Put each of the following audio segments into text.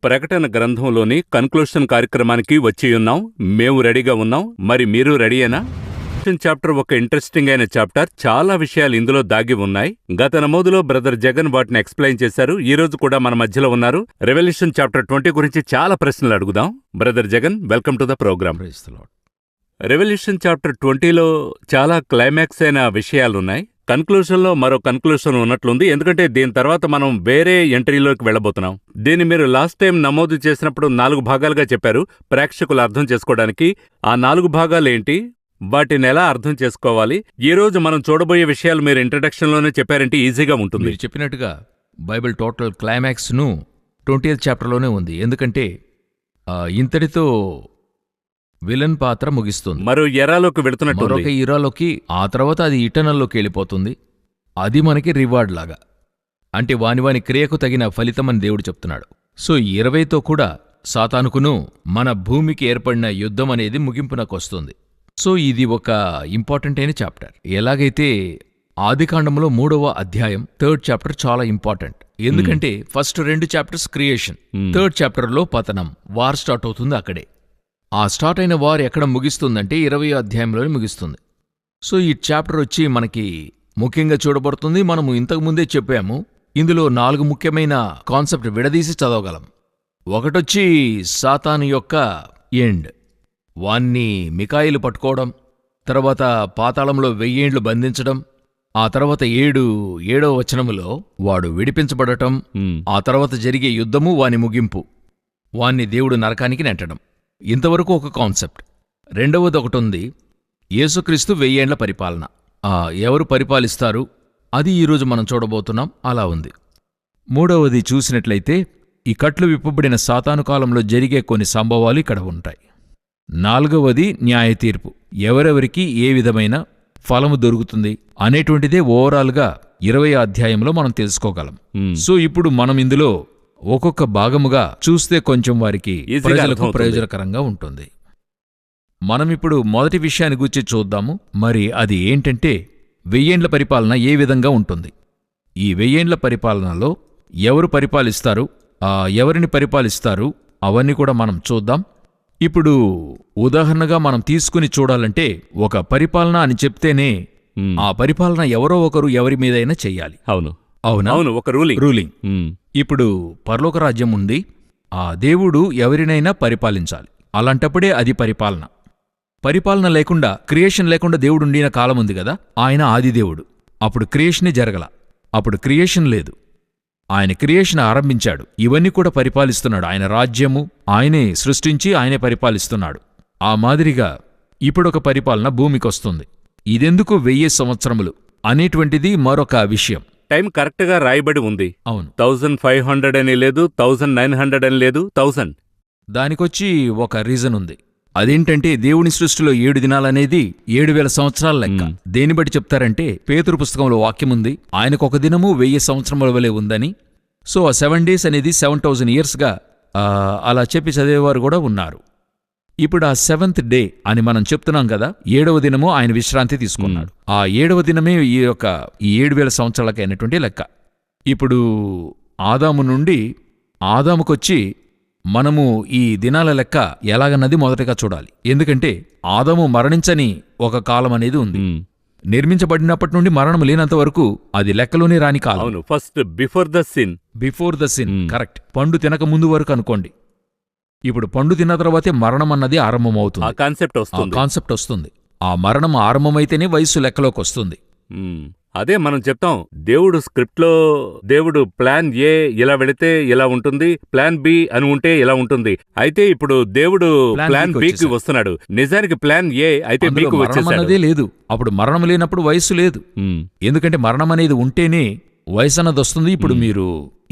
ప్రకటన గ్రంథంలోని కన్క్లూషన్ కార్యక్రమానికి వచ్చియున్నాం. మేము రెడీగా ఉన్నాం. మరి మీరు రెడీయేనా? చాప్టర్ ఒక ఇంట్రెస్టింగ్ అయిన చాప్టర్. చాలా విషయాలు ఇందులో దాగి ఉన్నాయి. గత నమోదులో బ్రదర్ జగన్ వాటిని ఎక్స్ప్లెయిన్ చేశారు. ఈ రోజు కూడా మన మధ్యలో ఉన్నారు. రెవల్యూషన్ చాప్టర్ 20 గురించి చాలా ప్రశ్నలు అడుగుదాం. Brother Jagan, welcome to the programme. Revolution chapter 20లో చాలా క్లైమాక్స్ అయిన విషయాలున్నాయి. కన్క్లూషన్లో మరో కన్క్లూషన్ ఉన్నట్లుంది. ఎందుకంటే దీని తర్వాత మనం వేరే ఎంట్రీలోకి వెళ్లబోతున్నాం. దీన్ని మీరు లాస్ట్ టైం నమోదు చేసినప్పుడు 4 భాగాలుగా చెప్పారు ప్రేక్షకులు అర్థం చేసుకోవడానికి. ఆ 4 భాగాలేంటి, వాటిని ఎలా అర్థం చేసుకోవాలి? ఈ రోజు మనం చూడబోయే విషయాలు మీరు ఇంట్రడక్షన్లోనే చెప్పారంటే ఈజీగా ఉంటుంది. మీరు చెప్పినట్టుగా బైబిల్ టోటల్ క్లైమాక్స్ను 20th చాప్టర్లోనే ఉంది. ఎందుకంటే ఇంతటితో విలన్ పాత్ర ముగిస్తుంది. మరో ఎరాలోకి వెళుతున్నట్టు, మరొక ఇరాలోకి, ఆ తర్వాత అది ఇటర్నల్లోకి వెళ్ళిపోతుంది. అది మనకి రివార్డ్ లాగా, అంటే వాని క్రియకు తగిన ఫలితమని దేవుడు చెప్తున్నాడు. సో 20తో కూడా సాతానుకును మన భూమికి ఏర్పడిన యుద్ధం అనేది ముగింపునకొస్తుంది. సో ఇది ఒక ఇంపార్టెంట్ అయిన చాప్టర్. ఎలాగైతే ఆదికాండంలో 3వ అధ్యాయం 3rd చాప్టర్ చాలా ఇంపార్టెంట్. ఎందుకంటే ఫస్ట్ 2 చాప్టర్స్ క్రియేషన్, 3rd చాప్టర్లో పతనం, వార్ స్టార్ట్ అవుతుంది అక్కడే. ఆ స్టార్ట్ అయిన వార్ ఎక్కడ ముగిస్తుందంటే 20వ అధ్యాయంలోనే ముగిస్తుంది. సో ఈ చాప్టర్ వచ్చి మనకి ముఖ్యంగా చూడబడుతుంది. మనము ఇంతకుముందే చెప్పాము, ఇందులో 4 ముఖ్యమైన కాన్సెప్ట్ విడదీసి చదవగలం. ఒకటొచ్చి సాతాను యొక్క ఎండ్, వాన్ని మికాయిలు పట్టుకోవడం, తర్వాత పాతాళంలో 1000 ఏండ్లు బంధించడం, ఆ తర్వాత 7వ వచనములో వాడు విడిపించబడటం, ఆ తర్వాత జరిగే యుద్ధము, వాని ముగింపు, వాన్ని దేవుడు నరకానికి నెట్టడం. ఇంతవరకు ఒక కాన్సెప్ట్. రెండవది ఒకటుంది, యేసుక్రీస్తు 1000 ఏండ్ల పరిపాలన. ఎవరు పరిపాలిస్తారు అది ఈరోజు మనం చూడబోతున్నాం. అలా ఉంది. మూడవది చూసినట్లయితే ఈ కట్లు విప్పబడిన సాతాను కాలంలో జరిగే కొన్ని సంభవాలు ఇక్కడ ఉంటాయి. 4వది న్యాయ తీర్పు, ఎవరెవరికి ఏ విధమైన ఫలము దొరుకుతుంది అనేటువంటిదే ఓవరాల్గా 20వ అధ్యాయంలో మనం తెలుసుకోగలం. సో ఇప్పుడు మనం ఇందులో ఒక్కొక్క భాగముగా చూస్తే కొంచెం వారికి ప్రజలకు ప్రయోజనకరంగా ఉంటుంది. మనమిప్పుడు మొదటి విషయాన్ని గురించి చూద్దాము. మరి అది ఏంటంటే 1000 ఏండ్ల పరిపాలన ఏ విధంగా ఉంటుంది. ఈ 1000 ఏండ్ల పరిపాలనలో ఎవరు పరిపాలిస్తారు, ఎవరిని పరిపాలిస్తారు, అవన్నీ కూడా మనం చూద్దాం. ఇప్పుడు ఉదాహరణగా మనం తీసుకుని చూడాలంటే, ఒక పరిపాలన అని చెప్తేనే ఆ పరిపాలన ఎవరో ఒకరు ఎవరి మీదైనా చెయ్యాలి. అవును, ఒక రూలింగ్. ఇప్పుడు పరలోక రాజ్యం ఉంది, ఆ దేవుడు ఎవరినైనా పరిపాలించాలి. అలాంటప్పుడే అది పరిపాలన. పరిపాలన లేకుండా, క్రియేషన్ లేకుండా దేవుడుండిన కాలం ఉంది కదా, ఆయన ఆదిదేవుడు. అప్పుడు క్రియేషనే జరగల, అప్పుడు క్రియేషన్ లేదు. ఆయన క్రియేషన్ ఆరంభించాడు, ఇవన్నీ కూడా పరిపాలిస్తున్నాడు. ఆయన రాజ్యము ఆయనే సృష్టించి ఆయనే పరిపాలిస్తున్నాడు. ఆ మాదిరిగా ఇప్పుడొక పరిపాలన భూమికొస్తుంది. ఇదెందుకు 1000 సంవత్సరములు అనేటువంటిది మరొక విషయం. టైం కరెక్ట్ గా రాయబడి ఉంది. అవును, 1500 అని లేదు, 1900 అని లేదు, 1000. దానికొచ్చి ఒక రీజన్ ఉంది. అదేంటంటే దేవుని సృష్టిలో 7 దినాలనేది 7000 సంవత్సరాల లెక్క. దేని బట్టి చెప్తారంటే, పేతురు పుస్తకంలో వాక్యముంది, ఆయనకొక దినము 1000 సంవత్సరముల వలె ఉందని. సో ఆ 7 days అనేది 7000 yearsగా అలా చెప్పి చదివేవారు కూడా ఉన్నారు. ఇప్పుడు ఆ 7th డే అని మనం చెప్తున్నాం కదా, 7వ దినము ఆయన విశ్రాంతి తీసుకున్నాడు. ఆ 7వ దినమే ఈ 7000 సంవత్సరాలకి అయినటువంటి లెక్క. ఇప్పుడు ఆదాము నుండి ఆదాముకొచ్చి మనము ఈ దినాల లెక్క ఎలాగన్నది మొదటగా చూడాలి. ఎందుకంటే ఆదాము మరణించని ఒక కాలం అనేది ఉంది. నిర్మించబడినప్పటి నుండి మరణం లేనంత వరకు అది లెక్కలోనే రాని కాలం. First before the sin correct. పండు తినక ముందు వరకు అనుకోండి. ఇప్పుడు పండు తిన్న తర్వాతే మరణం అన్నది ఆరంభమవుతుంది. ఆ కాన్సెప్ట్ వస్తుంది. ఆ మరణం ఆరంభమైతేనే వయస్సు లెక్కలోకి వస్తుంది. అదే మనం చెప్తాం, దేవుడు స్క్రిప్ట్లో దేవుడు ప్లాన్ ఏ ఇలా వెళితే ఇలా ఉంటుంది, ప్లాన్ బి అని ఉంటే ఇలా ఉంటుంది. అయితే ఇప్పుడు దేవుడు ప్లాన్ బికి వస్తున్నాడు. నిజానికి ప్లాన్ ఏ అయితే బికి వచ్చేసాడు. లేదు, అప్పుడు మరణం లేనప్పుడు వయస్సు లేదు. ఎందుకంటే మరణం అనేది ఉంటేనే వయసు అన్నది వస్తుంది. ఇప్పుడు మీరు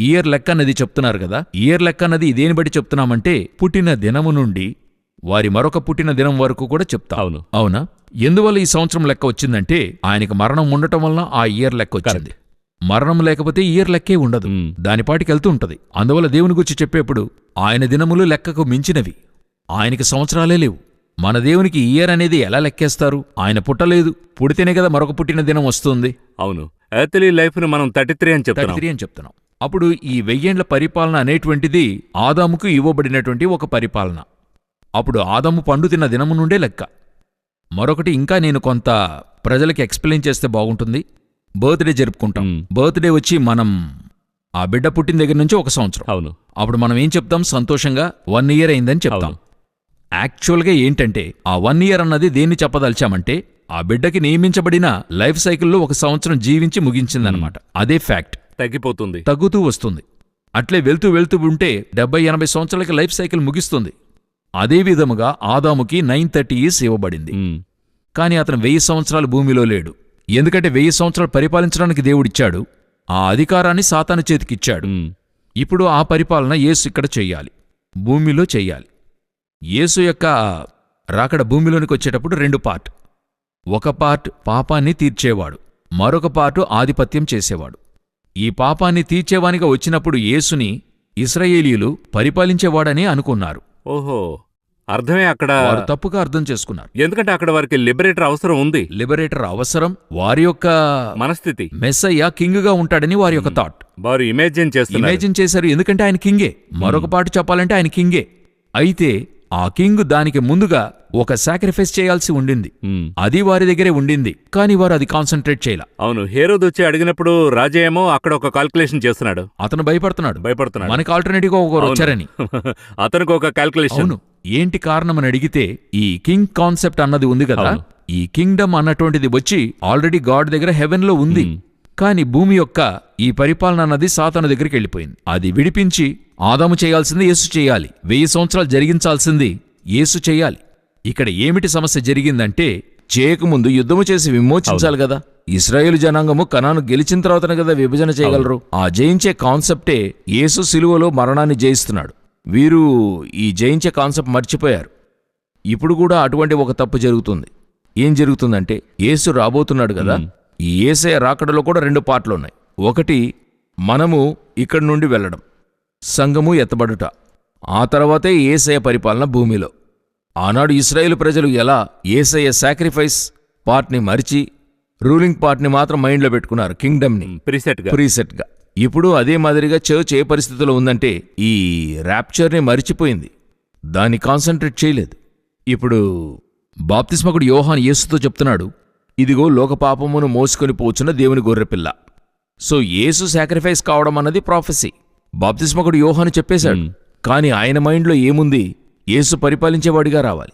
ఇయర్ లెక్క అన్నది చెప్తున్నారు కదా, ఇయర్ లెక్క అన్నది దేని బట్టి చెప్తున్నామంటే, పుట్టిన దినము నుండి వారి మరొక పుట్టిన దినం వరకు కూడా చెప్తా. అవునా? ఎందువల్ల ఈ సంవత్సరం లెక్క వచ్చిందంటే, ఆయనకి మరణం ఉండటం వల్ల ఆ ఇయర్ లెక్క వచ్చింది. మరణం లేకపోతే ఇయర్ లెక్కే ఉండదు, దానిపాటికి వెళ్తూ ఉంటది. అందువల్ల దేవుని గురించి చెప్పేప్పుడు ఆయన దినములు లెక్కకు మించినవి, ఆయనకి సంవత్సరాలే లేవు. మన దేవునికి ఇయర్ అనేది ఎలా లెక్కేస్తారు? ఆయన పుట్టలేదు, పుడితేనే కదా మరొక పుట్టిన దినం వస్తుంది. అవును, ఎర్త్లీ లైఫ్ ను మనం 33 అని చెప్తున్నాం. అప్పుడు ఈ 1000 ఏండ్ల పరిపాలన అనేటువంటిది ఆదాముకు ఇవ్వబడినటువంటి ఒక పరిపాలన. అప్పుడు ఆదాము పండు తిన్న దినము నుండే లెక్క. మరొకటి ఇంకా నేను కొంత ప్రజలకి ఎక్స్ప్లెయిన్ చేస్తే బాగుంటుంది. బర్త్డే జరుపుకుంటాం. బర్త్డే వచ్చి మనం ఆ బిడ్డ పుట్టిన దగ్గర నుంచి 1 సంవత్సరం. అవును. అప్పుడు మనం ఏం చెప్తాం? సంతోషంగా 1 ఇయర్ అయిందని చెప్తాం. యాక్చువల్గా ఏంటంటే ఆ 1 ఇయర్ అన్నది దేన్ని చెప్పదలిచామంటే ఆ బిడ్డకి నియమించబడిన లైఫ్ సైకిల్లో 1 సంవత్సరం జీవించి ముగించిందనమాట. అదే ఫ్యాక్ట్. తగ్గిపోతుంది, తగ్గుతూ వస్తుంది. అట్లే వెళ్తూ వెళ్తూ ఉంటే 70-80 సంవత్సరాలకి లైఫ్ సైకిల్ ముగిస్తుంది. అదే విధముగా ఆదాముకి 930 years ఇవ్వబడింది. కాని అతను 1000 సంవత్సరాలు భూమిలో లేడు. ఎందుకంటే 1000 సంవత్సరాలు పరిపాలించడానికి దేవుడిచ్చాడు. ఆ అధికారాన్ని సాతాను చేతికిచ్చాడు. ఇప్పుడు ఆ పరిపాలన యేసు ఇక్కడ చెయ్యాలి, భూమిలో చెయ్యాలి. యేసు యొక్క రాకడ భూమిలోనికి వచ్చేటప్పుడు 2 పార్ట్. ఒక పార్ట్ పాపాన్ని తీర్చేవాడు, మరొక పార్టు ఆధిపత్యం చేసేవాడు. ఈ పాపాన్ని తీర్చేవానిగా వచ్చినప్పుడు యేసుని ఇశ్రాయేలీయులు పరిపాలించేవాడని అనుకున్నారు. ఓహో, అర్థమే అక్కడ వారు తప్పుగా అర్థం చేసుకున్నారు. ఎందుకంటే అక్కడ వారికి లిబరేటర్ అవసరం ఉంది. లిబరేటర్ అవసరం. వారి యొక్క మనస్థితి మెస్సయ్య కింగ్గా ఉంటాడని వారి యొక్క థాట్. వారు ఇమేజిన్ చేశారు. ఎందుకంటే ఆయన కింగే. మరొక పాటు చెప్పాలంటే ఆయన కింగే. అయితే ఆ కింగ్ దానికి ముందుగా ఒక సాక్రిఫైస్ చేయాల్సి ఉండింది. అది వారి దగ్గరే ఉండింది, కానీ వారు అది కాన్సన్ట్రేట్ చేయలే. అవును, హేరోదు వచ్చి అడిగినప్పుడు రాజా ఏమో అక్కడ ఒక కాల్కులేషన్ చేస్తున్నాడు. అతను భయపడుతున్నాడు. మనకి ఆల్టర్నేటివ్ గా ఒకరు వచ్చారని అతనికి ఒక కాల్కులేషన్. అవును, ఏంటి కారణమని అడిగితే ఈ కింగ్ కాన్సెప్ట్ అన్నది ఉంది కదా. ఈ కింగ్డమ్ అన్నటువంటిది వచ్చి ఆల్రెడీ గాడ్ దగ్గర హెవెన్ లో ఉంది. కాని భూమి యొక్క ఈ పరిపాలన అన్నది సాతాను దగ్గరికి వెళ్ళిపోయింది. అది విడిపించి ఆదాము చేయాల్సింది యేసు చేయాలి. 1000 సంవత్సరాలు జరిగించాల్సింది యేసు చేయాలి. ఇక్కడ ఏమిటి సమస్య జరిగిందంటే, చేయకముందు యుద్ధము చేసి విమోచించాలి కదా. ఇశ్రాయేలు జనాంగము కనాను గెలిచిన తర్వాతనే కదా విభజన చేయగలరు. ఆ జయించే కాన్సెప్టే యేసు సిలువలో మరణాన్ని జయిస్తున్నాడు. వీరు ఈ జయించే కాన్సెప్ట్ మర్చిపోయారు. ఇప్పుడు కూడా అటువంటి ఒక తప్పు జరుగుతుంది. ఏం జరుగుతుందంటే, యేసు రాబోతున్నాడు కదా. ఈ యేసయ్య రాకడలో కూడా 2 పార్ట్లున్నాయి. ఒకటి మనము ఇక్కడి నుండి వెళ్ళడం, సంఘము ఎత్తబడుట. ఆ తర్వాతే యేసయ్య పరిపాలన భూమిలో. ఆనాడు ఇశ్రాయేలు ప్రజలు ఎలా యేసయ్య సాక్రిఫైస్ పార్ట్ని మరిచి రూలింగ్ పార్ట్ని మాత్రం మైండ్లో పెట్టుకున్నారు, కింగ్డమ్ని ప్రీసెట్గా. ఇప్పుడు అదే మాదిరిగా చర్చ్ ఏ పరిస్థితిలో ఉందంటే, ఈ ర్యాప్చర్ని మరిచిపోయింది, దాన్ని కాన్సన్ట్రేట్ చేయలేదు. ఇప్పుడు బాప్తిస్మకుడు యోహాను యేసుతో చెప్తున్నాడు, ఇదిగో లోకపాపమును మోసుకొని పోచున్న దేవుని గొర్రెపిల్ల. సో యేసు సాక్రిఫైస్ కావడం అన్నది ప్రాఫెసీ. బాప్తిస్మకుడు యోహాను చెప్పేశాడు. కాని ఆయన మైండ్లో ఏముంది? యేసు పరిపాలించేవాడిగా రావాలి.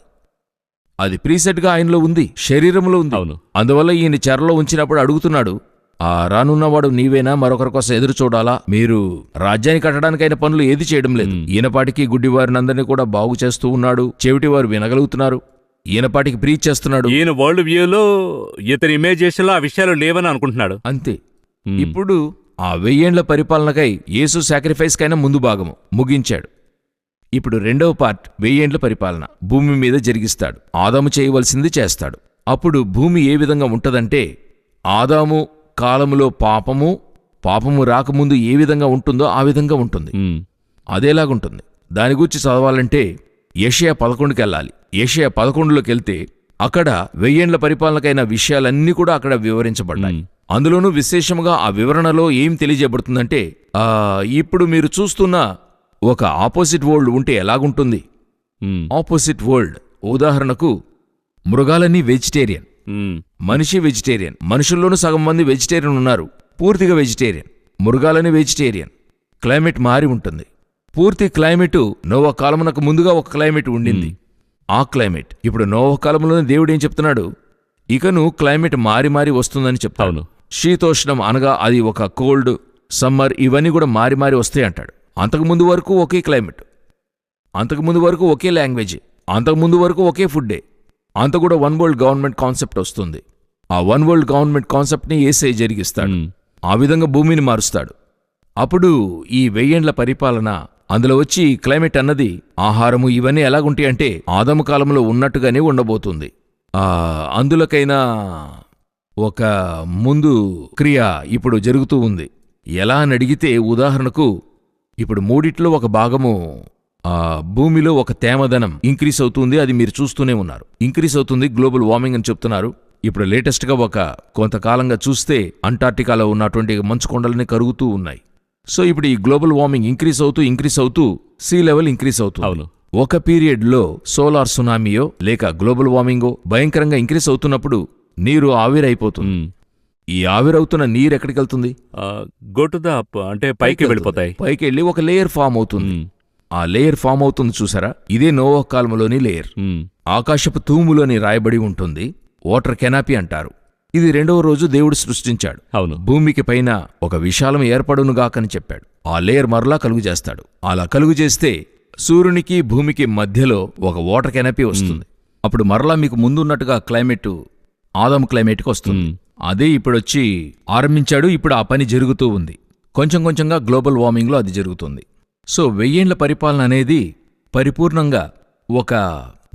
అది ప్రీసెట్గా ఆయనలో ఉంది, శరీరంలో ఉంది. అందువల్ల ఈయన చెరలో ఉంచినప్పుడు అడుగుతున్నాడు, ఆ రానున్నవాడు నీవేనా? మరొకరి కోసం ఎదురు చూడాలా? మీరు రాజ్యాన్ని కట్టడానికైన పనులు ఏది చేయడం లేదు. ఈయనపాటికి గుడ్డివారినందరినీ కూడా బాగు చేస్తూ ఉన్నాడు. చెవిటివారు వినగలుగుతున్నారు. ఈయనపాటికి ప్రీచ్ చేస్తున్నాడు. ఈయన వరల్డ్ వ్యూలో ఇతని ఇమేజేషన్ లో ఆ విషయాలు లేవని అనుకుంటున్నాడు అంతే. ఇప్పుడు ఆ 1000 ఏండ్ల పరిపాలనకై యేసు సాక్రిఫైస్ కైనా ముందు భాగము ముగించాడు. ఇప్పుడు 2వ పార్ట్ 1000 ఏండ్ల పరిపాలన భూమి మీద జరిగిస్తాడు. ఆదాము చేయవలసింది చేస్తాడు. అప్పుడు భూమి ఏ విధంగా ఉంటదంటే, ఆదాము కాలములో పాపము రాకముందు ఏ విధంగా ఉంటుందో ఆ విధంగా ఉంటుంది. అదేలాగుంటుంది. దాని గురించి చదవాలంటే యెషయా 11కి వెళ్ళాలి. యెషయా 11లోకి వెళ్తే అక్కడ 1000 ఏండ్ల పరిపాలనకైన విషయాలన్నీ కూడా అక్కడ వివరించబడ్డాయి. అందులోనూ విశేషముగా ఆ వివరణలో ఏం తెలియజేయబడుతుందంటే, ఇప్పుడు మీరు చూస్తున్న ఒక ఆపోజిట్ వరల్డ్ ఉంటే ఎలాగుంటుంది? ఆపోజిట్ వరల్డ్ ఉదాహరణకు మృగాలన్నీ వెజిటేరియన్, మనిషి వెజిటేరియన్. మనుషుల్లోనూ సగం మంది వెజిటేరియన్ ఉన్నారు, పూర్తిగా వెజిటేరియన్. మృగాలని వెజిటేరియన్. క్లైమేట్ మారి ఉంటుంది. పూర్తి క్లైమేటు నోవా కాలమునకు ముందుగా ఒక క్లైమేట్ ఉండింది. ఆ క్లైమేట్ ఇప్పుడు నోవా కాలంలోనే దేవుడు ఏం చెప్తున్నాడు? ఇకను క్లైమేట్ మారి వస్తుందని చెప్తాను. శీతోష్ణం అనగా అది ఒక కోల్డ్, సమ్మర్, ఇవన్నీ కూడా మారి వస్తాయి అంటాడు. అంతకుముందు వరకు ఒకే క్లైమేట్, అంతకుముందు వరకు ఒకే లాంగ్వేజ్, అంతకుముందు వరకు ఒకే ఫుడ్డే. అంత కూడా 1 వరల్డ్ గవర్నమెంట్ కాన్సెప్ట్ వస్తుంది. ఆ 1 వరల్డ్ గవర్నమెంట్ కాన్సెప్ట్ని యేసయ్య జరిగిస్తాడు. ఆ విధంగా భూమిని మారుస్తాడు. అప్పుడు ఈ 1000 ఏండ్ల పరిపాలన అందులో వచ్చి క్లైమేట్ అన్నది, ఆహారము ఇవన్నీ ఎలాగుంటాయి అంటే ఆదాము కాలంలో ఉన్నట్టుగానే ఉండబోతుంది. అందులకైనా ఒక ముందు క్రియ ఇప్పుడు జరుగుతూ ఉంది. ఎలా అని అడిగితే, ఉదాహరణకు ఇప్పుడు 3 ఒక భాగము భూమిలో ఒక తేమదనం ఇంక్రీస్ అవుతుంది. అది మీరు చూస్తూనే ఉన్నారు. ఇంక్రీస్ అవుతుంది, గ్లోబల్ వార్మింగ్ అని చెప్తున్నారు. ఇప్పుడు లేటెస్ట్గా కొంతకాలంగా చూస్తే అంటార్టికాలో ఉన్నటువంటి మంచు కొండలన్నీ కరుగుతూ ఉన్నాయి. సో ఇప్పుడు ఈ గ్లోబల్ వార్మింగ్ ఇంక్రీస్ అవుతూ సీ లెవెల్ ఇంక్రీస్ అవుతుంది. అవును. ఒక పీరియడ్లో సోలార్ సునామీయో లేక గ్లోబల్ వార్మింగో భయంకరంగా ఇంక్రీస్ అవుతున్నప్పుడు నీరు ఆవిరైపోతుంది. ఈ ఆవిరవుతున్న నీరు ఎక్కడికి వెళ్తుంది? గో టు ద అప్, అంటే పైకి వెళ్ళిపోతాయి. పైకి వెళ్ళి ఒక లేయర్ ఫామ్ అవుతుంది. ఆ లేయర్ ఫామ్ అవుతుంది చూసారా, ఇదే నోవహ్ కాలంలోని లేయర్. ఆకాశపు తూములోని రాయబడి ఉంటుంది, వాటర్ కెనాపీ అంటారు. ఇది 2వ రోజు దేవుడు సృష్టించాడు. అవును. భూమికి పైన ఒక విశాలం ఏర్పడునుగాకని చెప్పాడు. ఆ లేయర్ మరలా కలుగు చేస్తాడు. అలా కలుగు చేస్తే సూర్యునికి భూమికి మధ్యలో ఒక వాటర్ కెనాపీ వస్తుంది. అప్పుడు మరలా మీకు ముందున్నట్టుగా క్లైమేట్ ఆదాము క్లైమేట్కి వస్తుంది. అదే ఇప్పుడొచ్చి ఆరంభించాడు. ఇప్పుడు ఆ పని జరుగుతూ ఉంది. కొంచెం కొంచెంగా గ్లోబల్ వార్మింగ్లో అది జరుగుతుంది. సో 1000 ఏళ్ల పరిపాలన అనేది పరిపూర్ణంగా ఒక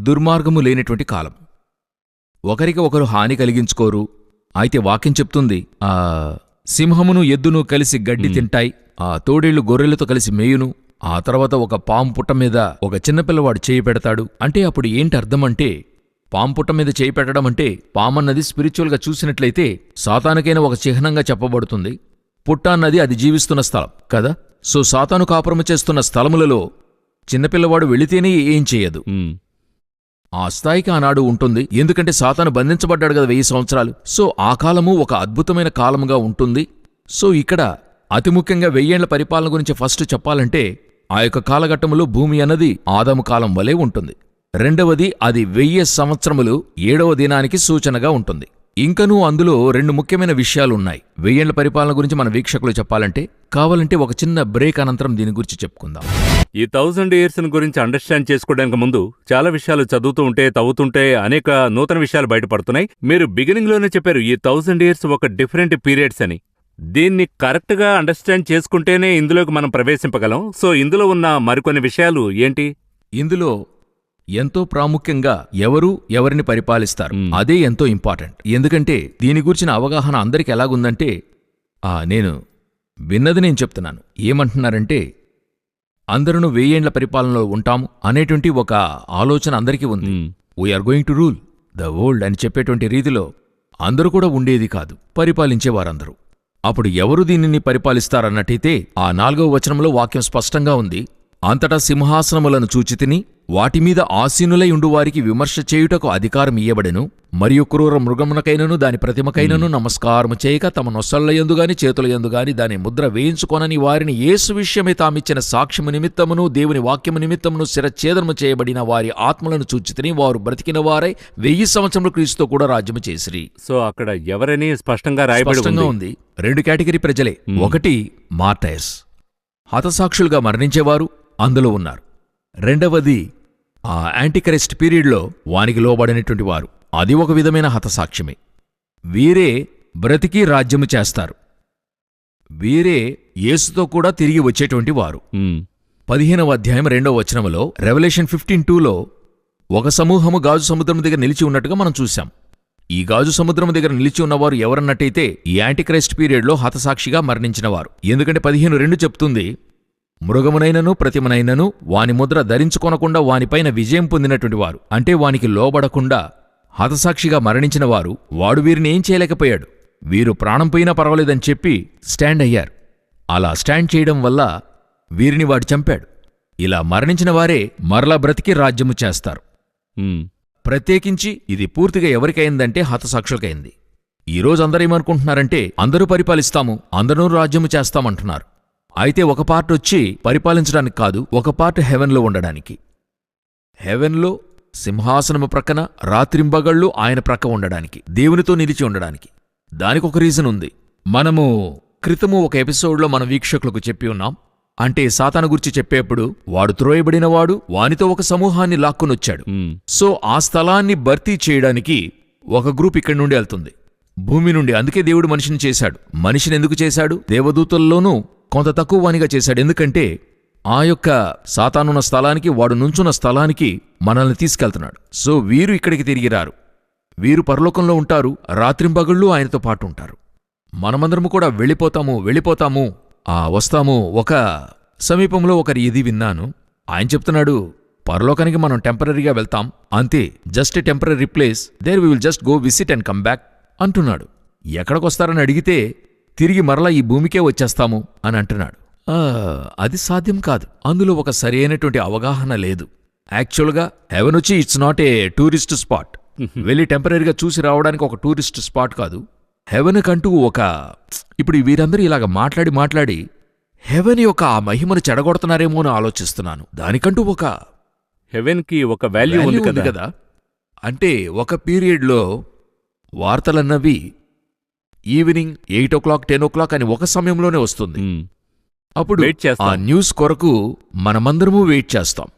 దుర్మార్గము లేనటువంటి కాలం. ఒకరికి ఒకరు హాని కలిగించుకోరు. అయితే వాక్యం చెప్తుంది, సింహమును ఎద్దును కలిసి గడ్డి తింటాయి, ఆ తోడేళ్లు గొర్రెలతో కలిసి మేయును, ఆ తర్వాత ఒక పాము పుట్ట మీద ఒక చిన్నపిల్లవాడు చేయి పెడతాడు. అంటే అప్పుడు ఏంటి అర్థమంటే, పాము పుట్ట మీద చేయి పెట్టడం అంటే పామన్నది స్పిరిచువల్గా చూసినట్లయితే సాతానుకైన ఒక చిహ్నంగా చెప్పబడుతుంది. పుట్ట అన్నది అది జీవిస్తున్న స్థలం కదా. సో సాతాను కాపురము చేస్తున్న స్థలములలో చిన్నపిల్లవాడు వెళితేనే ఏం చేయదు. ఆ స్థాయికి ఆనాడు ఉంటుంది. ఎందుకంటే సాతాను బంధించబడ్డాడు కదా 1000 సంవత్సరాలు. సో ఆ కాలము ఒక అద్భుతమైన కాలముగా ఉంటుంది. సో ఇక్కడ అతి ముఖ్యంగా 1000 ఏళ్ల పరిపాలన గురించి ఫస్ట్ చెప్పాలంటే ఆ యొక్క కాలఘట్టములో భూమి అన్నది ఆదాము కాలం వలె ఉంటుంది. రెండవది అది 1000 సంవత్సరములు 7వ దినానికి సూచనగా ఉంటుంది. ఇంకనూ అందులో 2 ముఖ్యమైన విషయాలున్నాయి. 1000 ఏళ్ల పరిపాలన గురించి మన వీక్షకులు చెప్పాలంటే కావాలంటే ఒక చిన్న బ్రేక్ అనంతరం దీని గురించి చెప్పుకుందాం. ఈ 1000 years గురించి అండర్స్టాండ్ చేసుకోవడానికి ముందు చాలా విషయాలు చదువుతూ ఉంటే తవ్వుతుంటే అనేక నూతన విషయాలు బయటపడుతున్నాయి. మీరు బిగినింగ్ లోనే చెప్పారు ఈ 1000 years ఒక డిఫరెంట్ పీరియడ్స్ అని. దీన్ని కరెక్ట్ గా అండర్స్టాండ్ చేసుకుంటేనే ఇందులోకి మనం ప్రవేశింపగలం. సో ఇందులో ఉన్న మరికొన్ని విషయాలు ఏంటి? ఇందులో ఎంతో ప్రాముఖ్యంగా ఎవరిని పరిపాలిస్తారు అదే ఎంతో ఇంపార్టెంట్. ఎందుకంటే దీని గురించిన అవగాహన అందరికి ఎలాగుందంటే, నేను విన్నది నేను చెప్తున్నాను. ఏమంటున్నారంటే అందరూ 1000 ఏళ్ల పరిపాలనలో ఉంటాము అనేటువంటి ఒక ఆలోచన అందరికీ ఉంది. We're going to rule the world అని చెప్పేటువంటి రీతిలో అందరూ కూడా ఉండేది కాదు, పరిపాలించేవారందరూ. అప్పుడు ఎవరు దీనిని పరిపాలిస్తారన్నట్టయితే ఆ 4వ వచనంలో వాక్యం స్పష్టంగా ఉంది. అంతటా సింహాసనములను చూచితిని, వాటిమీద ఆసీనులై ఉండువారికి విమర్శ చేయుటకు అధికారం ఇయ్యబడెను, మరియు క్రూర మృగమునకైనను దాని ప్రతిమకైనను నమస్కారము చేయక తమ నొసళ్లయందుగాని చేతులయందుగాని దాని ముద్ర వేయించుకొనని వారిని యేసు విషయమై తామిచ్చిన సాక్ష్యము నిమిత్తమును దేవుని వాక్యము నిమిత్తమును శిరఛేదనము చేయబడిన వారి ఆత్మలను చూచితిని, వారు బ్రతికిన వారై 1000 సంవత్సరములు క్రీస్తుతో కూడా రాజ్యము చేసిరి. సో అక్కడ ఎవరని స్పష్టంగా రాయబడి ఉంది. 2 కేటగిరీ ప్రజలే. ఒకటి మార్టైర్స్, హతసాక్షులుగా మరణించేవారు అందులో ఉన్నారు. రెండవది ఆ యాంటిక్రైస్ట్ పీరియడ్లో వానికి లోబడినటువంటి వారు, అది ఒక విధమైన హతసాక్ష్యమే. వీరే బ్రతికి రాజ్యము చేస్తారు. వీరే యేసుతో కూడా తిరిగి వచ్చేటువంటి వారు. 15వ అధ్యాయం 2వ వచనములో రెవల్యూషన్ 15:2లో ఒక సమూహము గాజు సముద్రం దగ్గర నిలిచి ఉన్నట్టుగా మనం చూశాం. ఈ గాజు సముద్రం దగ్గర నిలిచి ఉన్నవారు ఎవరన్నట్టయితే ఈ యాంటిక్రైస్ట్ పీరియడ్లో హతసాక్షిగా మరణించినవారు. ఎందుకంటే 15:2 చెప్తుంది, మృగమునైనను ప్రతిమనైనను వాని ముద్ర ధరించుకొనకుండా వానిపైన విజయం పొందినటువంటి వారు, అంటే వానికి లోబడకుండా హతసాక్షిగా మరణించిన వారు, వాడు వీరిని ఏం చేయలేకపోయాడు. వీరు ప్రాణం పోయినా పర్వాలేదని చెప్పి స్టాండ్ అయ్యారు. అలా స్టాండ్ చేయడం వల్ల వీరిని వాడు చంపాడు. ఇలా మరణించిన వారే మరలా బ్రతికి రాజ్యము చేస్తారు. ప్రత్యేకించి ఇది పూర్తిగా ఎవరికైందంటే హతసాక్షులకైంది. ఈరోజు అందరేమనుకుంటున్నారంటే అందరూ పరిపాలిస్తాము, అందరూ రాజ్యము చేస్తామంటున్నారు. అయితే ఒక పార్ట్ వచ్చి పరిపాలించడానికి కాదు, ఒక పార్ట్ హెవెన్లో ఉండడానికి. హెవెన్లో సింహాసనము ప్రక్కన రాత్రింబగళ్ళు ఆయన ప్రక్క ఉండడానికి, దేవునితో నిలిచి ఉండడానికి. దానికొక రీజన్ ఉంది. మనము క్రితము ఒక ఎపిసోడ్లో మన వీక్షకులకు చెప్పి ఉన్నాం. అంటే సాతాను గురించి చెప్పేప్పుడు వాడు త్రోయబడినవాడు వానితో ఒక సమూహాన్ని లాక్కునొచ్చాడు. సో ఆ స్థలాన్ని భర్తీ చేయడానికి ఒక గ్రూప్ ఇక్కడి నుండి వెళ్తుంది, భూమి నుండి. అందుకే దేవుడు మనిషిని చేశాడు. మనిషిని ఎందుకు చేశాడు? దేవదూతల్లోనూ కొంత తక్కువ వానిగా చేశాడు. ఎందుకంటే ఆ యొక్క సాతానున్న స్థలానికి, వాడు నుంచున్న స్థలానికి మనల్ని తీసుకెళ్తున్నాడు. సో వీరు ఇక్కడికి తిరిగి రారు. వీరు పరలోకంలో ఉంటారు, రాత్రింబగళ్ళు ఆయనతో పాటు ఉంటారు. మనమందరము కూడా వెళ్ళిపోతాము వస్తాము. ఒక సమీపంలో ఒకరి ఇది విన్నాను. ఆయన చెప్తున్నాడు, పరలోకానికి మనం టెంపరరీగా వెళ్తాం అంతే, just temporary place, there we will just go visit and come back అంటున్నాడు. ఎక్కడికొస్తారని అడిగితే తిరిగి మరలా ఈ భూమికే వచ్చేస్తాము అని అంటున్నాడు. అది సాధ్యం కాదు. అందులో ఒక సరైనటువంటి అవగాహన లేదు. యాక్చువల్గా హెవెన్ వచ్చి it's not a tourist spot. వెళ్ళి టెంపరీగా చూసి రావడానికి ఒక టూరిస్ట్ స్పాట్ కాదు. హెవెన్ కంటూ ఇప్పుడు వీరందరూ ఇలాగ మాట్లాడి హెవెన్ యొక్క ఆ మహిమను చెడగొడుతున్నారేమో అని ఆలోచిస్తున్నాను. దానికంటూ ఒక హెవెన్ కి ఒక వాల్యూ ఉంది కదా. అంటే ఒక పీరియడ్లో వార్తలన్నవి ఈవినింగ్ 8 o'clock 10 o'clock అని ఒక సమయంలోనే వస్తుంది. అప్పుడు వెయిట్ చేస్తాం. ఆ న్యూస్ కొరకు మనమందరము వెయిట్ చేస్తాం.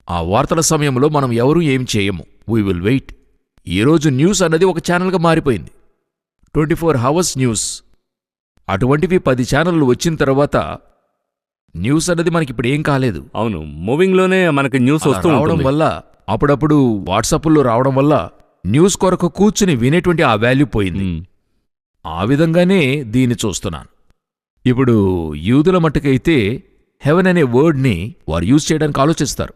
ఆ వార్తల సమయంలో మనం ఎవరూ ఏం చేయము. We will wait. ఈరోజు న్యూస్ అన్నది ఒక ఛానల్గా మారిపోయింది. 24 hours న్యూస్. అటువంటివి 10 ఛానళ్లు వచ్చిన తర్వాత న్యూస్ అన్నది మనకిప్పుడు ఏం కాలేదు. అవును, మూవింగ్ లోనే మనకి న్యూస్ వస్తూ రావడం వల్ల, అప్పుడప్పుడు వాట్సాప్లో రావడం వల్ల న్యూస్ కొరకు కూర్చుని వినేటువంటి ఆ వాల్యూ పోయింది. ఆ విధంగానే దీన్ని చూస్తున్నాను. ఇప్పుడు యూదుల మట్టుకైతే హెవెన్ అనే వర్డ్ని వారు యూజ్ చేయడానికి ఆలోచిస్తారు.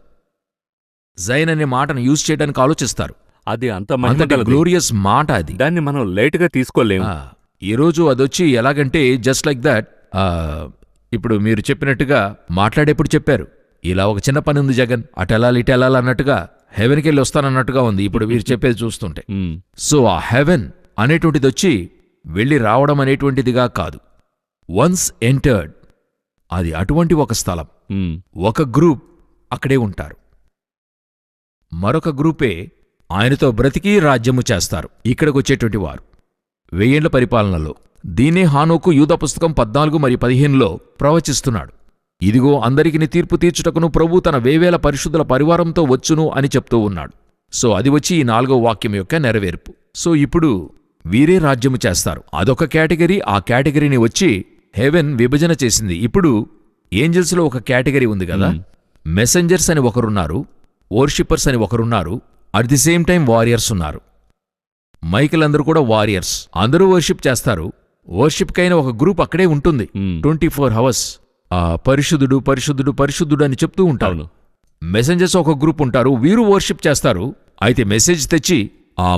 జైన్ అనే మాటను యూజ్ చేయడానికి ఆలోచిస్తారు. అది అంతటి గ్లోరియస్ మాట అది. దాన్ని మనం లైట్ గా తీసుకోలేము. ఈరోజు అదొచ్చి ఎలాగంటే జస్ట్ లైక్ దట్. ఇప్పుడు మీరు చెప్పినట్టుగా మాట్లాడేప్పుడు చెప్పారు, ఇలా ఒక చిన్న పని ఉంది జగన్, అటెలాలి ఇటెలాలి అన్నట్టుగా హెవెన్కి వెళ్ళి వస్తానన్నట్టుగా ఉంది ఇప్పుడు మీరు చెప్పేది చూస్తుంటే. సో ఆ హెవెన్ అనేటువంటిది వచ్చి వెళ్ళి రావడం అనేటువంటిదిగా కాదు. వన్స్ ఎంటర్డ్, అది అటువంటి ఒక స్థలం. ఒక గ్రూప్ అక్కడే ఉంటారు, మరొక గ్రూపే ఆయనతో బ్రతికి రాజ్యము చేస్తారు. ఇక్కడికొచ్చేటువంటి వారు 1000 ఏళ్ల పరిపాలనలో. దీనే హానోకు యూదా పుస్తకం 14 మరియు 15లో ప్రవచిస్తున్నాడు. ఇదిగో అందరికిని తీర్పు తీర్చుటకును ప్రభు తన 1000 పరిశుద్ధుల పరివారంతో వచ్చును అని చెప్తూ ఉన్నాడు. సో అది వచ్చి ఈ 4వ వాక్యం యొక్క నెరవేర్పు. సో ఇప్పుడు వీరే రాజ్యము చేస్తారు. అదొక కేటగిరీ. ఆ కేటగిరీని వచ్చి హెవెన్ విభజన చేసింది. ఇప్పుడు ఏంజల్స్లో ఒక కేటగిరీ ఉంది కదా. మెసెంజర్స్ అని ఒకరున్నారు, వోర్షిప్పర్స్ అని ఒకరున్నారు, at the same time warriors ఉన్నారు. మైకిల్ అందరూ కూడా వారియర్స్. అందరూ వర్షిప్ చేస్తారు. వర్షిప్కైనా ఒక గ్రూప్ అక్కడే ఉంటుంది 24 hours. పరిశుద్ధుడు పరిశుద్ధుడు పరిశుద్ధుడు అని చెప్తూ ఉంటారు. మెసెంజర్స్ ఒక గ్రూప్ ఉంటారు, వీరు వర్షిప్ చేస్తారు. అయితే మెసేజ్ తెచ్చి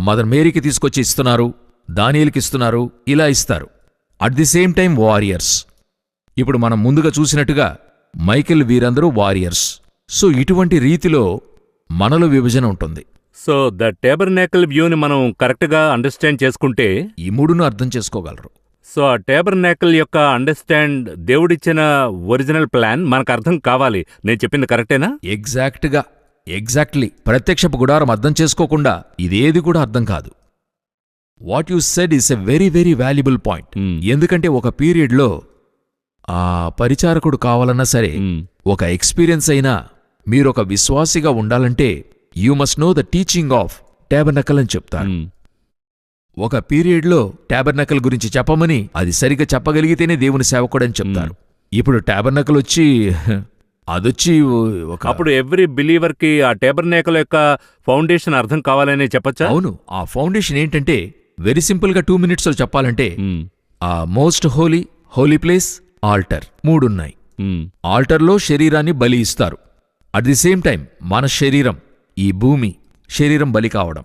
మదర్ మేరీకి తీసుకొచ్చి ఇస్తున్నారు, దానియేలుకి ఇస్తున్నారు, ఇలా ఇస్తారు. At the same time warriors. ఇప్పుడు మనం ముందుగా చూసినట్టుగా మైకిల్ వీరందరూ వారియర్స్. సో ఇటువంటి రీతిలో మనలో విభజన ఉంటుంది. సో ద టేబర్నాకిల్ వ్యూని మనం కరెక్ట్ గా అండర్స్టాండ్ చేసుకుంటే ఈ మూడును అర్థం చేసుకోగలరు. సో ఆ టేబర్నాకిల్ యొక్క అండర్స్టాండ్ దేవుడిచ్చిన ఒరిజినల్ ప్లాన్ మనకు అర్థం కావాలి. నేను చెప్పింది కరెక్టేనా? ఎగ్జాక్ట్లీ. ప్రత్యక్షపు గుడారం అర్థం చేసుకోకుండా ఇదేది కూడా అర్థం కాదు. What you said is a very very valuable point. ఎందుకంటే ఒక పీరియడ్లో పరిచారకుడు కావాలన్నా సరే, ఒక ఎక్స్పీరియన్స్ అయినా మీరొక విశ్వాసిగా ఉండాలంటే you must know the teaching of tabernacle అని చెప్తారు. ఒక పీరియడ్లో టాబర్నకల్ గురించి చెప్పమని అది సరిగ్గా చెప్పగలిగితేనే దేవుని సేవకుడని చెప్తారు. ఇప్పుడు టాబర్నకల్ వచ్చి అదొచ్చి అప్పుడు ఎవ్రీ బిలీవర్ కి ఆ టేబర్నాకిల్ యొక్క ఫౌండేషన్ అర్థం కావాలని చెప్పచ్చా? అవును. ఆ ఫౌండేషన్ ఏంటంటే వెరీ సింపుల్ గా 2 minutes చెప్పాలంటే మోస్ట్ హోలీ ప్లేస్, ఆల్టర్, 3 ఉన్నాయి. ఆల్టర్లో శరీరాన్ని బలి ఇస్తారు. అట్ ది సేమ్ టైం మన శరీరం, ఈ భూమి శరీరం బలి కావడం.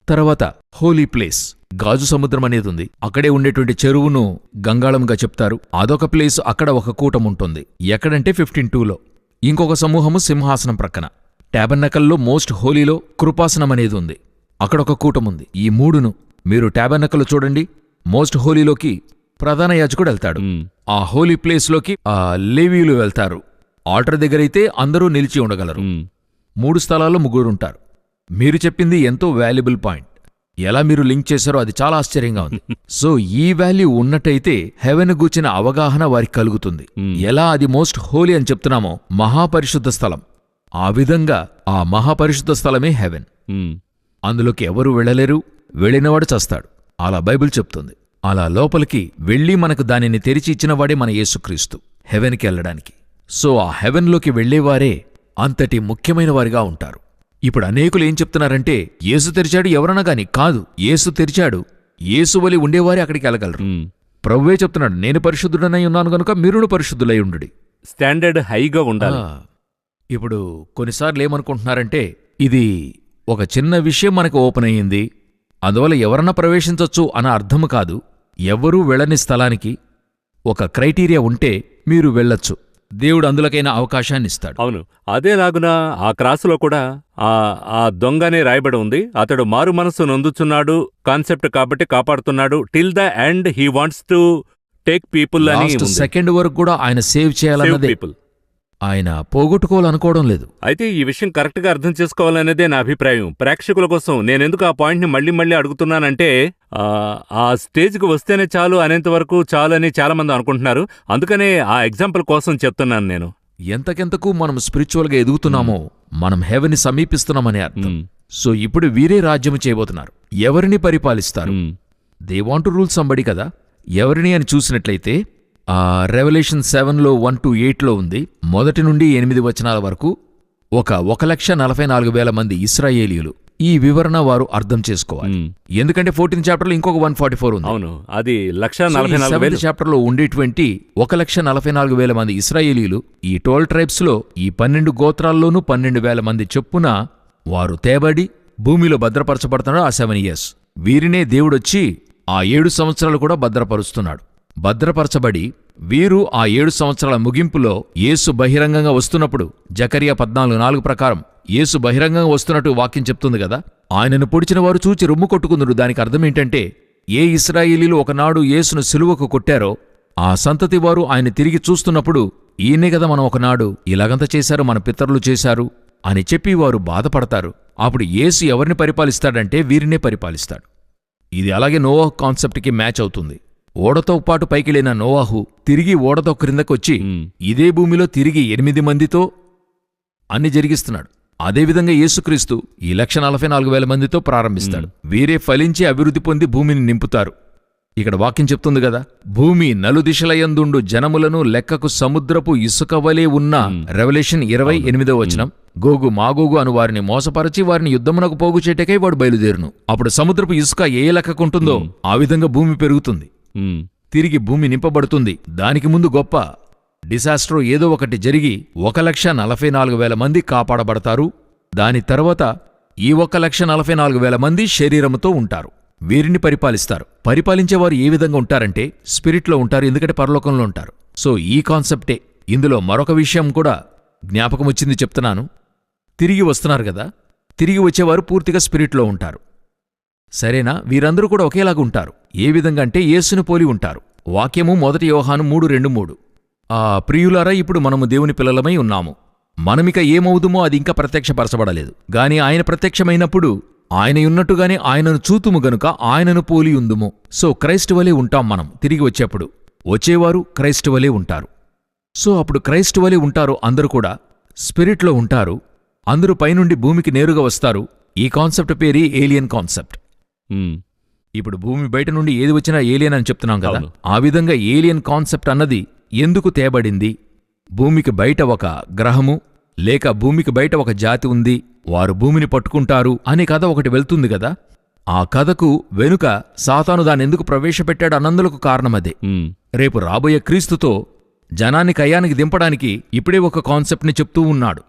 తర్వాత హోలీ ప్లేస్, గాజు సముద్రం అనేది ఉంది. అక్కడే ఉండేటువంటి చెరువును గంగాళంగా చెప్తారు. అదొక ప్లేస్. అక్కడ ఒక కూటం ఉంటుంది. ఎక్కడంటే 15:2లో. ఇంకొక సమూహము సింహాసనం ప్రక్కన. టాబర్నకల్లో మోస్ట్ హోలీలో కృపాసనం అనేది ఉంది. అక్కడొక కూటం ఉంది. ఈ 3ను మీరు టాబర్నకల్లో చూడండి. మోస్ట్ హోలీలోకి ప్రధాన యాజకుడు వెళ్తాడు. ఆ హోలీ ప్లేస్లోకి లేవీయులు వెళ్తారు. ఆల్టర్ దగ్గరైతే అందరూ నిలిచి ఉండగలరు. 3 స్థలాల్లో 3 ఉంటారు. మీరు చెప్పింది ఎంతో వాల్యుబుల్ పాయింట్. ఎలా మీరు లింక్ చేశారో అది చాలా ఆశ్చర్యంగా ఉంది. సో ఈ వాల్యూ ఉన్నట్టయితే హెవెన్ గూర్చిన అవగాహన వారికి కలుగుతుంది. ఎలా అది మోస్ట్ హోలీ అని చెప్తున్నామో, మహాపరిశుద్ధ స్థలం, ఆ విధంగా ఆ మహాపరిశుద్ధ స్థలమే హెవెన్. అందులోకి ఎవరూ వెళ్ళలేరు, వెళ్ళినవాడు చస్తాడు. అలా బైబిల్ చెప్తుంది. అలా లోపలికి వెళ్ళి మనకు దానిని తెరిచి ఇచ్చినవాడే మన యేసుక్రీస్తు హెవెన్కి వెళ్ళడానికి. సో ఆ హెవెన్లోకి వెళ్లేవారే అంతటి ముఖ్యమైన వారిగా ఉంటారు. ఇప్పుడు అనేకులు ఏం చెప్తున్నారంటే యేసు తెరిచాడు ఎవరన్నా గాని కాదు, యేసు తెరిచాడు, యేసు వలి ఉండేవారే అక్కడికి వెళ్ళగలరు. ప్రభువే చెప్తున్నాడు, నేను పరిశుద్ధుడనై ఉన్నాను గనుక మీరును పరిశుద్ధులై ఉండుడి. స్టాండర్డ్ హైగా ఉండాలి. ఇప్పుడు కొన్నిసార్లు ఏమనుకుంటున్నారంటే ఇది ఒక చిన్న విషయం మనకు ఓపెన్ అయ్యింది, అందువల్ల ఎవరన్నా ప్రవేశించొచ్చు అన్న అర్థం కాదు. ఎవ్వరూ వెళ్ళని స్థలానికి ఒక క్రైటీరియా ఉంటే మీరు వెళ్ళొచ్చు. దేవుడు అందులోకైనా అవకాశాన్ని ఇస్తాడు. అవును, అదేలాగున ఆ క్రాసులో కూడా ఆ దొంగనే రాయబడి ఉంది. అతడు మారు మనసు నొందుచున్నాడు కాన్సెప్ట్ కాబట్టి కాపాడుతున్నాడు. Till the end he wants to take people అని లాస్ట్ ఉంది. సెకండ్ వరకు కూడా ఆయన సేవ్ Save చేయాలన్నదే, people. ఆయన పోగొట్టుకోవాలనుకోవడం లేదు. అయితే ఈ విషయం కరెక్ట్ గా అర్థం చేసుకోవాలనేదే నా అభిప్రాయం. ప్రేక్షకుల కోసం నేనెందుకు ఆ పాయింట్ ని మళ్ళీ అడుగుతున్నానంటే, ఆ స్టేజ్ కు వస్తేనే చాలు అనేంత వరకు చాలు అని చాలా మంది అనుకుంటున్నారు. అందుకనే ఆ ఎగ్జాంపుల్ కోసం చెప్తున్నాను నేను. ఎంతకెంతకు మనం స్పిరిచువల్ గా ఎదుగుతున్నామో మనం హెవెన్ ని సమీపిస్తున్నామని అర్థం. మ్, సో ఇప్పుడు వీరే రాజ్యం చేయబోతున్నారు. ఎవరిని పరిపాలిస్తారు? Hmm, they want to rule somebody కదా. ఎవరిని అని చూసినట్లయితే రెవల్యూషన్ 7లో 1-8లో ఉంది. 1 నుండి 8 వచనాల వరకు 1,44,000 మంది ఇశ్రాయేలీయులు. ఈ వివరణ వారు అర్థం చేసుకోవాలి. మ్. ఎందుకంటే 14th చాప్టర్లో ఇంకొక 144 ఉంది. అవును, అది 1,44,000. చాప్టర్లో ఉండేటువంటి 1,44,000 మంది ఇశ్రాయేలీయులు ఈ 12 ట్రైబ్స్ లో ఈ 12 గోత్రాల్లోనూ 12,000 మంది చొప్పున వారు తేబడి భూమిలో భద్రపరచబడుతున్నాడు ఆ 7 years. వీరినే దేవుడొచ్చి ఆ 7 సంవత్సరాలు కూడా భద్రపరుస్తున్నాడు. భద్రపరచబడి వీరు ఆ 7 సంవత్సరాల ముగింపులో యేసు బహిరంగంగా వస్తున్నప్పుడు జకరియా 14:4 ప్రకారం యేసు బహిరంగంగా వస్తున్నట్టు వాక్యం చెప్తుంది కదా. ఆయనను పొడిచిన వారు చూచి రొమ్ము కొట్టుకుందురు. దానికి అర్థమేంటంటే, ఏ ఇశ్రాయేలీలు ఒకనాడు యేసును సిలువకు కొట్టారో ఆ సంతతి వారు ఆయన తిరిగి చూస్తున్నప్పుడు, ఈయనే కదా మనం ఒకనాడు ఇలాగంత చేశారు, మన పితరులు చేశారు అని చెప్పి వారు బాధపడతారు. అప్పుడు యేసు ఎవరిని పరిపాలిస్తాడంటే వీరినే పరిపాలిస్తాడు. ఇది అలాగే నోవాహు కాన్సెప్ట్కి మ్యాచ్ అవుతుంది. ఓడతో పాటు పైకిలేన నోవాహు తిరిగి ఓడతో క్రిందకొచ్చి ఇదే భూమిలో తిరిగి 8 మందితో అన్ని జరిగిస్తున్నాడు. అదేవిధంగా యేసుక్రీస్తు ఈ 1,44,000 మందితో ప్రారంభిస్తాడు. వీరే ఫలించి అభివృద్ధి పొంది భూమిని నింపుతారు. ఇక్కడ వాక్యం చెప్తుంది కదా, భూమి నలుదిశలయందుండు జనములను లెక్కకు సముద్రపు ఇసుక వలె ఉన్న రెవల్యూషన్ 28వ వచనం. గోగు మాగోగు అను వారిని మోసపరచి వారిని యుద్ధమునకు పోగు చేటకై వాడు బయలుదేరును. అప్పుడు సముద్రపు ఇసుక ఏ లెక్కకుంటుందో ఆ విధంగా భూమి పెరుగుతుంది, తిరిగి భూమి నింపబడుతుంది. దానికి ముందు గొప్ప డిసాస్టర్ ఏదో ఒకటి జరిగి 1,44,000 మంది కాపాడబడతారు. దాని తర్వాత ఈ 1,44,000 మంది శరీరముతో ఉంటారు. వీరిని పరిపాలిస్తారు. పరిపాలించేవారు ఏ విధంగా ఉంటారంటే స్పిరిట్లో ఉంటారు, ఎందుకంటే పరలోకంలో ఉంటారు. సో ఈ కాన్సెప్టే. ఇందులో మరొక విషయం కూడా జ్ఞాపకం వచ్చింది, చెప్తున్నాను. తిరిగి వస్తున్నారు కదా, తిరిగి వచ్చేవారు పూర్తిగా స్పిరిట్లో ఉంటారు. సరేనా? వీరందరూ కూడా ఒకేలాగా ఉంటారు. ఏ విధంగా అంటే యేసును పోలి ఉంటారు. వాక్యము 1 యోహాను 3:2-3. ప్రియులారా, ఇప్పుడు మనము దేవుని పిల్లలమై ఉన్నాము. మనమిక ఏమవుదుమో అది ఇంకా ప్రత్యక్షపరచబడలేదు. గాని ఆయన ప్రత్యక్షమైనప్పుడు ఆయనయున్నట్టుగానే ఆయనను చూతుము గనుక ఆయనను పోలి ఉందుము. సో క్రైస్ట్ వలే ఉంటాం మనం తిరిగి వచ్చేప్పుడు. వచ్చేవారు క్రైస్ట్ వలే ఉంటారు. సో అప్పుడు క్రైస్ట్ వలే ఉంటారు. అందరూ కూడా స్పిరిట్లో ఉంటారు. అందరూ పైనుండి భూమికి నేరుగా వస్తారు. ఈ కాన్సెప్ట్ పేరు ఏలియన్ కాన్సెప్ట్. ఇప్పుడు భూమి బయట నుండి ఏది వచ్చినా ఏలియన్ అని చెప్తున్నాం కదా. ఆ విధంగా ఏలియన్ కాన్సెప్ట్ అన్నది ఎందుకు తేబడింది? భూమికి బయట ఒక గ్రహము లేక భూమికి బయట ఒక జాతి ఉంది, వారు భూమిని పట్టుకుంటారు అనే కథ ఒకటి వెళ్తుంది కదా. ఆ కథకు వెనుక సాతాను దానెందుకు ప్రవేశపెట్టాడు అన్నందులకు కారణమదే. రేపు రాబోయే క్రీస్తుతో జనాన్ని కయ్యానికి దింపడానికి ఇప్పుడే ఒక కాన్సెప్ట్ని చెప్తూ ఉన్నాడు.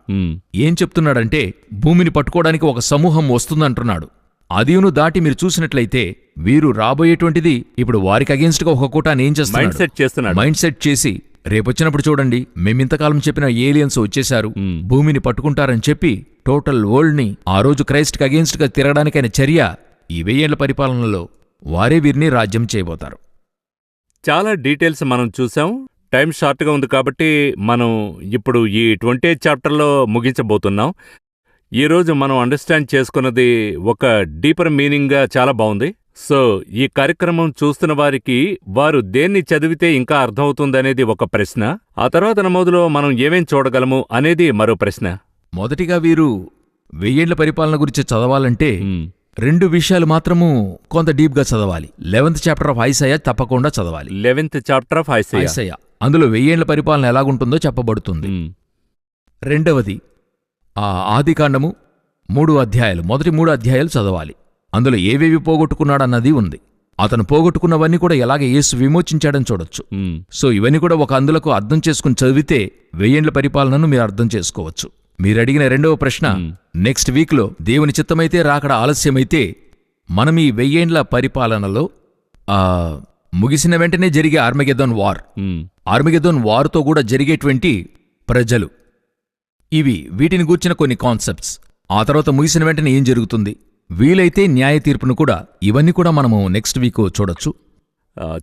ఏం చెప్తున్నాడంటే, భూమిని పట్టుకోవడానికి ఒక సమూహం వస్తుందంటున్నాడు. అదియును దాటి మీరు చూసినట్లయితే వీరు రాబోయేటువంటిది ఇప్పుడు వారికి అగేన్స్ట్గా ఒక కూటాన్ని ఏం చేస్తున్నాడు? మైండ్ సెట్ చేసి రేపొచ్చినప్పుడు చూడండి, మేమింతకాలం చెప్పిన ఏలియన్స్ వచ్చేశారు, భూమిని పట్టుకుంటారని చెప్పి టోటల్ వరల్డ్ ని ఆ రోజు క్రైస్ట్కి అగేన్స్ట్గా తిరగడానికైన చర్య ఈ 1000 ఏళ్ల పరిపాలనలో వారే వీరిని రాజ్యం చేయబోతారు. చాలా డీటెయిల్స్ మనం చూసాం. టైం షార్ట్గా ఉంది కాబట్టి మనం ఇప్పుడు ఈ 28th చాప్టర్లో ముగించబోతున్నాం. ఈరోజు మనం అండర్స్టాండ్ చేసుకున్నది ఒక డీపర్ మీనింగ్గా చాలా బాగుంది. సో ఈ కార్యక్రమం చూస్తున్న వారికి వారు దేన్ని చదివితే ఇంకా అర్థమవుతుందనేది ఒక ప్రశ్న. ఆ తర్వాత నమోదులో మనం ఏమేం చూడగలము అనేది మరో ప్రశ్న. మొదటిగా వీరు 1000 ఏళ్ల పరిపాలన గురించి చదవాలంటే 2 విషయాలు మాత్రము కొంత డీప్గా చదవాలి. 11th చాప్టర్ ఆఫ్ ఐసయా తప్పకుండా చదవాలి. 11th చాప్టర్ ఆఫ్ ఐసయా అందులో 1000 ఏళ్ల పరిపాలన ఎలాగుంటుందో చెప్పబడుతుంది. రెండవది ఆదికాండము 3 అధ్యాయాలు, మొదటి 3 అధ్యాయాలు చదవాలి. అందులో ఏవేవి పోగొట్టుకున్నాడన్నది ఉంది. అతను పోగొట్టుకున్నవన్నీ కూడా ఎలాగ యేసు విమోచించాడని చూడొచ్చు. సో ఇవన్నీ కూడా ఒక అందులకు అర్థం చేసుకుని చదివితే 1000 ఏళ్ల పరిపాలనను మీరు అర్థం చేసుకోవచ్చు. మీరడిగిన రెండవ ప్రశ్న, నెక్స్ట్ వీక్లో దేవుని చిత్తమైతే రాకడ ఆలస్యమైతే మనం ఈ 1000 ఏళ్ల పరిపాలనలో ముగిసిన వెంటనే జరిగే ఆర్మగెద్దోన్ వార్, మ్మ్. ఆర్మగెద్దోన్ వార్తో కూడా జరిగేటువంటి ప్రజలు, వీటిని గూర్చిన కొన్ని కాన్సెప్ట్స్. ఆ తర్వాత ముగిసిన వెంటనే ఏం జరుగుతుంది, వీలైతే న్యాయ తీర్పును కూడా, ఇవన్నీ కూడా మనము నెక్స్ట్ వీక్ చూడొచ్చు.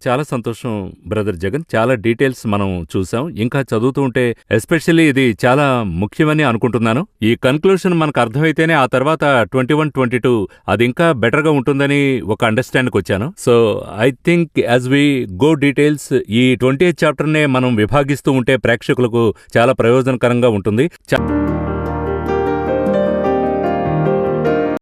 చాలా సంతోషం బ్రదర్ జగన్. చాలా డీటెయిల్స్ మనం చూసాం. ఇంకా చదువుతూ ఉంటే ఎస్పెషల్లీ ఇది చాలా ముఖ్యమని అనుకుంటున్నాను. ఈ కన్క్లూషన్ మనకు అర్థమైతేనే ఆ తర్వాత 21, 22 అది ఇంకా బెటర్గా ఉంటుందని ఒక అండర్స్టాండ్కి వచ్చాను. So I think as we go details, ఈ 28th చాప్టర్నే మనం విభాగిస్తూ ఉంటే ప్రేక్షకులకు చాలా ప్రయోజనకరంగా ఉంటుంది.